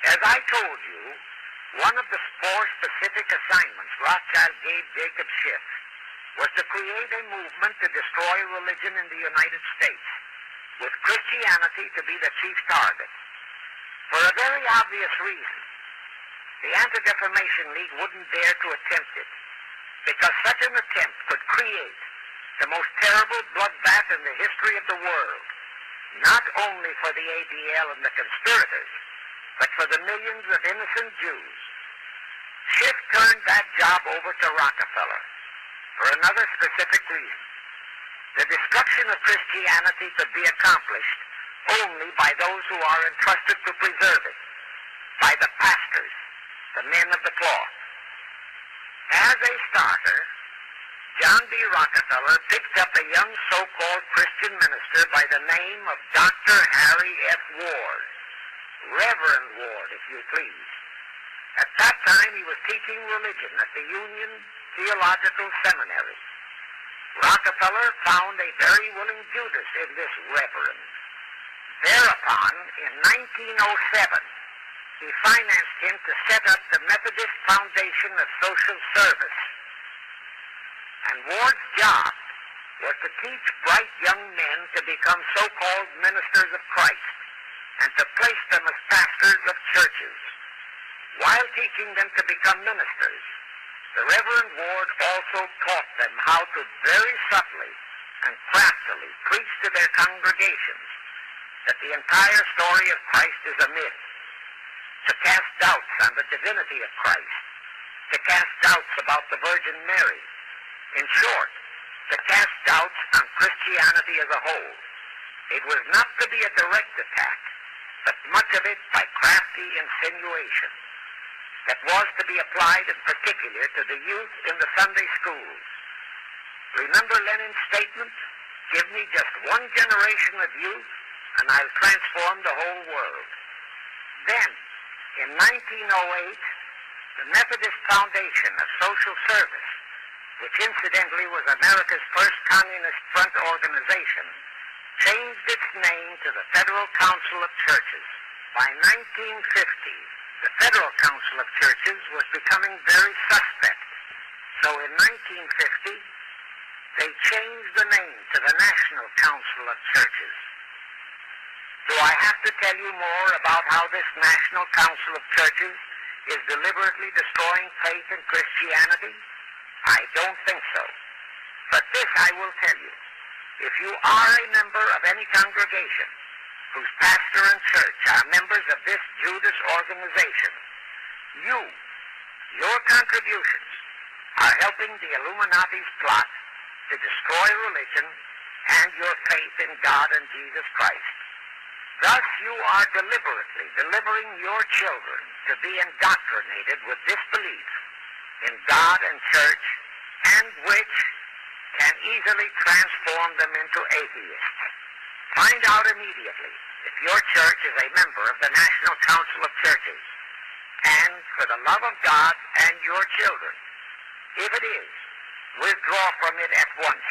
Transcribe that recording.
As I told you, one of the four specific assignments Rothschild gave Jacob Schiff was to create a movement to destroy religion in the United States, with Christianity to be the chief target. For a very obvious reason, the Anti-Defamation League wouldn't dare to attempt it, because such an attempt could create the most terrible bloodbath in the history of the world, not only for the ADL and the conspirators, but for the millions of innocent Jews. Schiff turned that job over to Rockefeller for another specific reason. The destruction of Christianity could be accomplished only by those who are entrusted to preserve it, by the pastors, the men of the cloth. As a starter, John D. Rockefeller picked up a young so-called Christian minister by the name of Dr. Harry F. Ward, Reverend Ward, if you please. At that time, he was teaching religion at the Union Theological Seminary. Rockefeller found a very willing Judas in this reverend. Thereupon, in 1907, he financed him to set up the Methodist Foundation of Social Service. And Ward's job was to teach bright young men to become so-called ministers of Christ and to place them as pastors of churches. While teaching them to become ministers, the Reverend Ward also taught them how to very subtly and craftily preach to their congregations that the entire story of Christ is a myth, to cast doubts on the divinity of Christ, to cast doubts about the Virgin Mary. In short, to cast doubts on Christianity as a whole. It was not to be a direct attack, but much of it by crafty insinuation that was to be applied in particular to the youth in the Sunday schools. Remember Lenin's statement, "Give me just one generation of youth, and I'll transform the whole world." Then, in 1908, the Methodist Foundation of Social Service, which incidentally was America's first communist front organization, changed its name to the Federal Council of Churches. By 1950, the Federal Council of Churches was becoming very suspect. So in 1950, they changed the name to the National Council of Churches. Do I have to tell you more about how this National Council of Churches is deliberately destroying faith in Christianity? I don't think so. But this I will tell you. If you are a member of any congregation whose pastor and church are members of this Judas organization, your contributions are helping the Illuminati's plot to destroy religion and your faith in God and Jesus Christ. Thus you are deliberately delivering your children to be indoctrinated with this belief in God and church, and which can easily transform them into atheists. Find out immediately if your church is a member of the National Council of Churches, and for the love of God and your children, if it is, withdraw from it at once.